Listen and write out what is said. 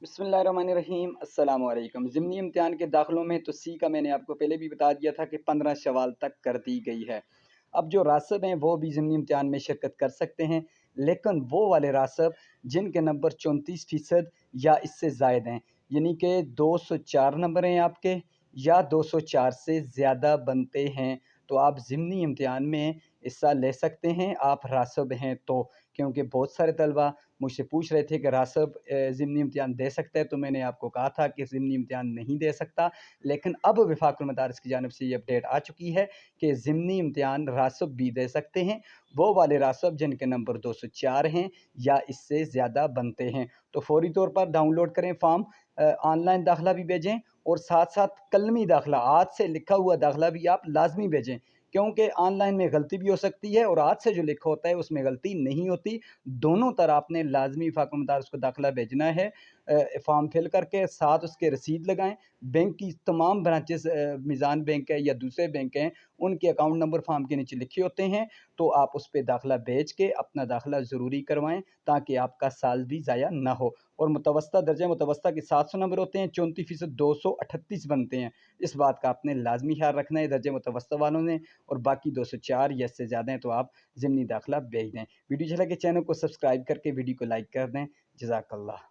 बिस्मिल्लाहिर्रहमानिर्रहीम अस्सलाम वालेकुम। ज़िमनी इम्तिहान के दाखिलों में तो सी का मैंने आपको पहले भी बता दिया था कि 15 शवाल तक कर दी गई है। अब जो रासब हैं वो भी ज़िमनी इम्तिहान में शिरकत कर सकते हैं, लेकिन वो वाले रासब जिनके नंबर 34% या इससे ज़ायद हैं, यानी कि 204 नंबर हैं आपके या 204 से ज़्यादा बनते हैं, तो आप ज़िमनी इम्तिहान में हिस्सा ले सकते हैं, आप रासब हैं तो। क्योंकि बहुत सारे तलबा मुझसे पूछ रहे थे कि रासब ज़िमनी इम्तिहान दे सकता है, तो मैंने आपको कहा था कि ज़िमनी इम्तिहान नहीं दे सकता। लेकिन अब वफाकुल मदारिस की जानिब से ये अपडेट आ चुकी है कि ज़िमनी इम्तिहान रासब भी दे सकते हैं, वो वाले रासब जिनके नंबर 204 हैं या इससे ज़्यादा बनते हैं। तो फौरी तौर पर डाउनलोड करें फॉर्म, ऑनलाइन दाखिला भी भेजें और साथ साथ कलमी दाखिला, हाथ से लिखा हुआ दाखिला भी आप लाजमी भेजें, क्योंकि ऑनलाइन में गलती भी हो सकती है और हाथ से जो लिखा होता है उसमें गलती नहीं होती। दोनों तरह आपने लाजमी फाकुल मदारिस को दाखिला भेजना है। फॉर्म फिल करके साथ उसके रसीद लगाएं। बैंक की तमाम ब्रांचेस, मीज़ान बैंक है या दूसरे बैंक हैं, उनके अकाउंट नंबर फॉर्म के नीचे लिखे होते हैं, तो आप उस पर दाखिला भेज के अपना दाखिला ज़रूरी करवाएं ताकि आपका साल भी ज़ाया ना हो। और मुतवस्ता दर्जा मुतवस्ता के 700 नंबर होते हैं, 34% 238 बनते हैं। इस बात का आपने लाजमी ख्याल रखना है दर्जा मुतवस्ता वालों ने, और बाकी 204 या इससे ज़्यादा हैं तो आप ज़िमनी दाखिला भेज दें। वीडियो अच्छा लगे चैनल को सब्सक्राइब करके वीडियो को लाइक कर दें। जज़ाकल्लाह।